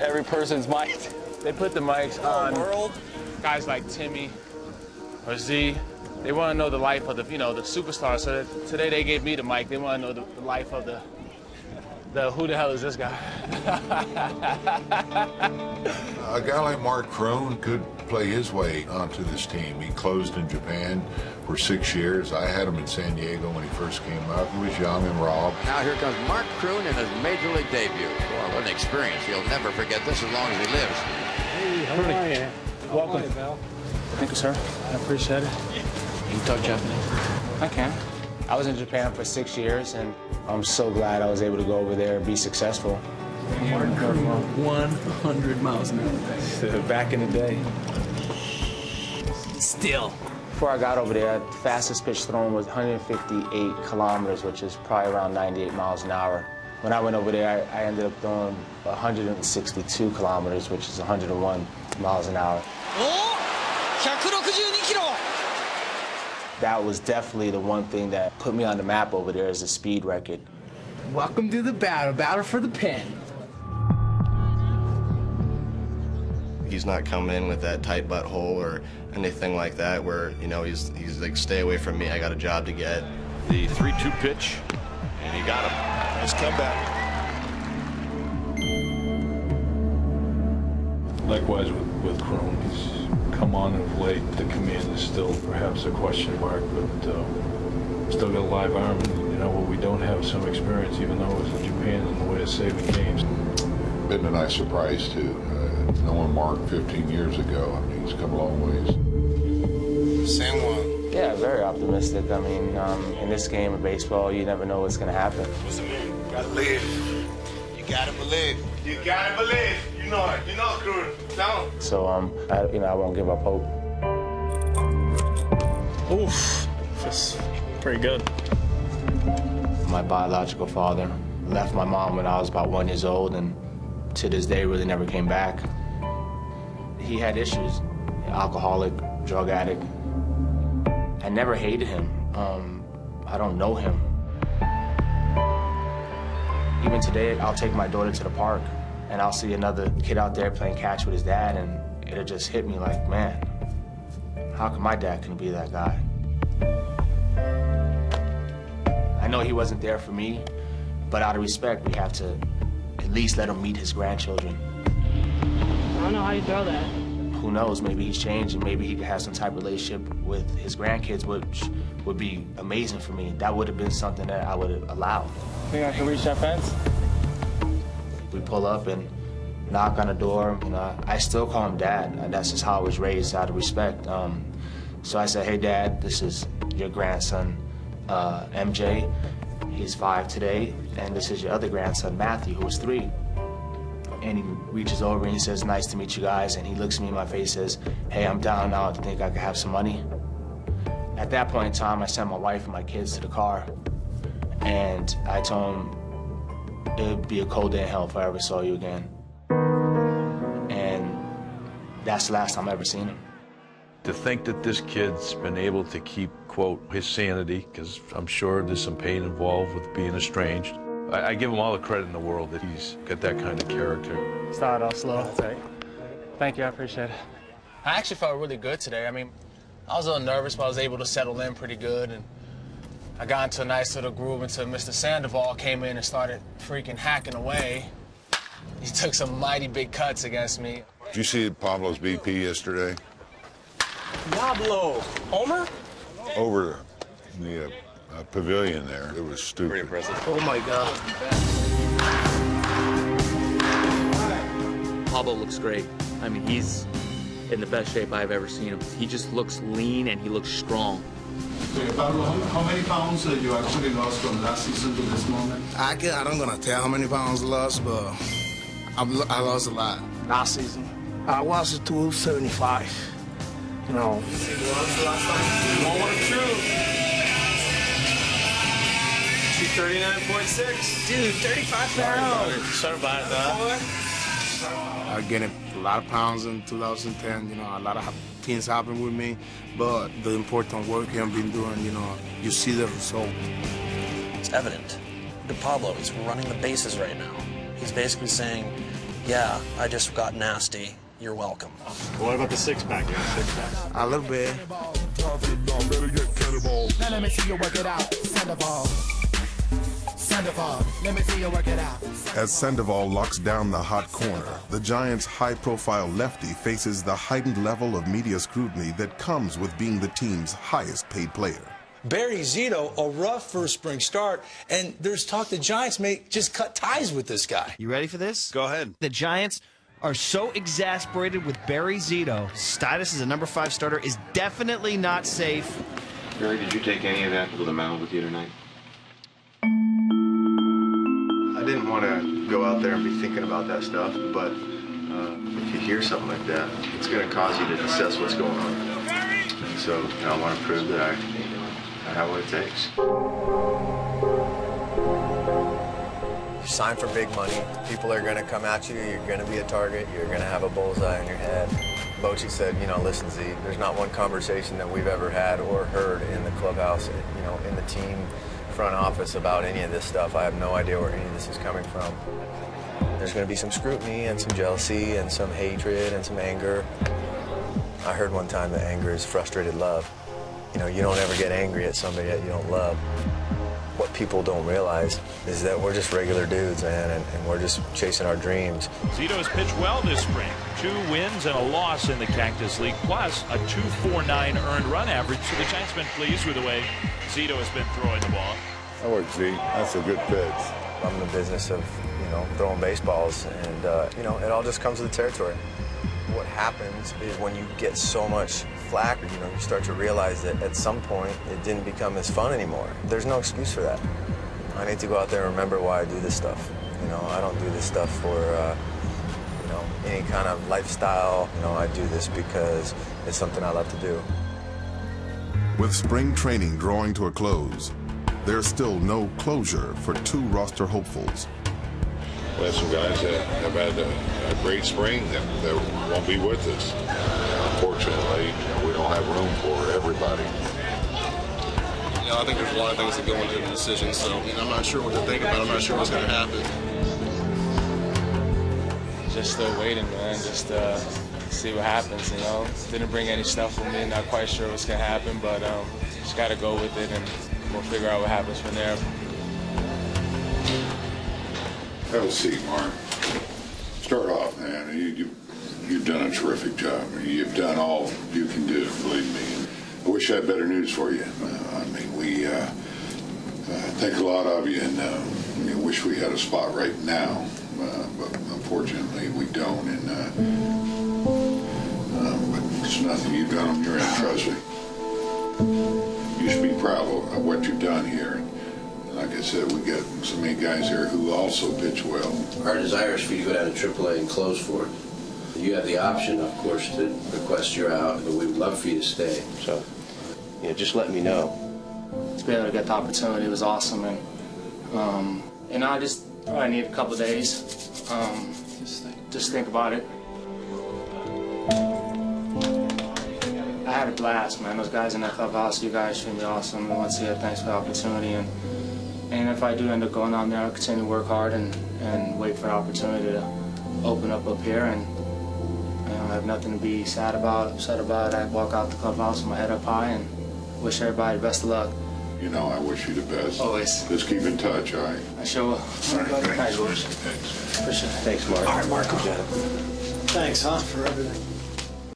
every person's mic. They put the mics on guys like Timmy or Z. They want to know the life of the, the superstar. So today they gave me the mic. They want to know the life of the who the hell is this guy? A guy like Mark Crone could play his way onto this team. He closed in Japan for 6 years. I had him in San Diego when he first came up. He was young and raw. Now here comes Mark Crone in his Major League debut. Boy, what an experience. He'll never forget this as long as he lives. Hey, how are you? Welcome. Val? Thank you, sir. I appreciate it. You can talk Japanese? I can. I was in Japan for 6 years, and I'm so glad I was able to go over there and be successful. 100 miles an hour. Back in the day. Still. Before I got over there, the fastest pitch thrown was 158 kilometers, which is probably around 98 miles an hour. When I went over there, I ended up throwing 162 kilometers, which is 101 miles an hour. That was definitely the one thing that put me on the map over there as a speed record. Welcome to the battle for the pen. He's not coming in with that tight butthole or anything like that where, he's like, stay away from me, I got a job to get. The 3-2 pitch, and he got him. Nice comeback. Likewise with Crone, he's come on of late. The command is still perhaps a question mark, but still got a live arm. And, what we don't have some experience, even though it was in Japan, in the way of saving games. Been a nice surprise, too. Knowing Mark 15 years ago, he's come a long ways. Same one. Yeah, very optimistic. I mean, in this game of baseball, you never know what's going to happen. You gotta believe. You gotta believe. You gotta believe. You know it. You know it, Cruz. Tell him. So, I won't give up hope. Oof. That's pretty good. My biological father left my mom when I was about 1 year old, and to this day really never came back. He had issues, alcoholic, drug addict. I never hated him. I don't know him. Even today, I'll take my daughter to the park and I'll see another kid out there playing catch with his dad, and it'll just hit me like, man, how come my dad couldn't be that guy? I know he wasn't there for me, but out of respect, we have to at least let him meet his grandchildren. I don't know how you throw that. Who knows, maybe he's changed and maybe he could have some type of relationship with his grandkids, which would be amazing for me. That would have been something that I would have allowed. Think I can reach that fence? We pull up and knock on the door. I still call him Dad. That's just how I was raised, out of respect. So I said, hey, Dad, this is your grandson, MJ. He's 5 today. And this is your other grandson, Matthew, who was 3. And he reaches over and he says, nice to meet you guys. And he looks me in my face and says, hey, I'm down now. I think I could have some money. At that point in time, I sent my wife and my kids to the car. And I told him it'd be a cold day in hell if I ever saw you again. And that's the last time I ever seen him. To think that this kid's been able to keep, quote, his sanity, because I'm sure there's some pain involved with being estranged. I give him all the credit in the world that he's got that kind of character. Started off slow. That's right. Thank you, I appreciate it. I actually felt really good today. I mean, I was a little nervous, but I was able to settle in pretty good. And I got into a nice little groove until Mr. Sandoval came in and started freaking hacking away. He took some mighty big cuts against me. Did you see Pablo's BP yesterday? Pablo. Homer? Over the pavilion there. It was stupid. Pretty impressive. Oh, my God. Pablo looks great. I mean, he's in the best shape I've ever seen him. He just looks lean and he looks strong. Okay, Pablo, how many pounds you actually lost from last season to this moment? I'm not gonna tell how many pounds I lost, but I lost a lot. Last season, I was at 275. You know. What's the last time? 239.6. Dude, 35 pounds. Survived that. I gained a lot of pounds in 2010. You know, a lot of things happened with me, but the important work I've been doing, you see the result. It's evident that Pablo is running the bases right now. He's basically saying, yeah, I just got nasty. You're welcome. What about the six-pack? You have a six-pack? A little bit. Now let me see you work it out. Sandoval. Sandoval, let me see you work it out. As Sandoval locks down the hot corner, the Giants' high-profile lefty faces the heightened level of media scrutiny that comes with being the team's highest-paid player. Barry Zito, a rough first spring start, and there's talk the Giants may just cut ties with this guy. You ready for this? Go ahead. The Giants are so exasperated with Barry Zito. Status as a number 5 starter is definitely not safe. Barry, did you take any of that to the mound with you tonight? I didn't want to go out there and be thinking about that stuff, but if you hear something like that, it's going to cause you to assess what's going on. So I want to prove that I have what it takes. You sign for big money. People are going to come at you. You're going to be a target. You're going to have a bullseye on your head. Bochy said, you know, listen, Z, there's not one conversation that we've ever had or heard in the clubhouse, you know, in the team front office about any of this stuff. I have no idea where any of this is coming from. There's going to be some scrutiny and some jealousy and some hatred and some anger. I heard one time that anger is frustrated love. You know, you don't ever get angry at somebody that you don't love. What people don't realize is that we're just regular dudes, man, and we're just chasing our dreams. Zito's pitched well this spring. 2 wins and a loss in the Cactus League, plus a 2.49 earned run average. So the Giants been pleased with the way Zito has been throwing the ball. That works, Z. That's a good pitch. I'm in the business of, you know, throwing baseballs, and, you know, it all just comes with the territory. What happens is when you get so much flack, you know, you start to realize that at some point it didn't become as fun anymore. There's no excuse for that. I need to go out there and remember why I do this stuff. You know, I don't do this stuff for, you know, any kind of lifestyle. You know, I do this because it's something I love to do. With spring training drawing to a close, there's still no closure for 2 roster hopefuls. We have some guys that have had a great spring that won't be with us. Unfortunately, you know, we don't have room for everybody. You know, I think there's a lot of things that go into the decision, so you know, I'm not sure what to think about. I'm not sure what's going to happen. Just still waiting, man. Just see what happens, you know. Didn't bring any stuff with me. Not quite sure what's going to happen, but just got to go with it, and we'll figure out what happens from there. Have a seat, Mark. Start off, man. You've done a terrific job. You've done all you can do, believe me. I wish I had better news for you. I mean, we think a lot of you, and we wish we had a spot right now, but unfortunately we don't. And but it's nothing you've done on your end, trust me. You should be proud of what you've done here. Like I said, we got so many guys here who also pitch well. Our desire is for you to go down to AAA and close for it. You have the option, of course, to request you're out, but we would love for you to stay. So, you know, just let me know. To be able to get the opportunity was awesome, and I just probably need a couple of days. Just think about it. I had a blast, man. Those guys in that clubhouse, you guys treat me awesome. And once again, thanks for the opportunity. And if I do end up going down there, I'll continue to work hard and wait for the opportunity to open up here. And I have nothing to be sad about, upset about. I walk out the clubhouse with my head up high and wish everybody the best of luck. You know, I wish you the best. Always. Just keep in touch, all right? I sure will. All right, thanks, George. Thanks. Appreciate it. Thanks, Mark. All right, Mark. Thanks, huh, for everything.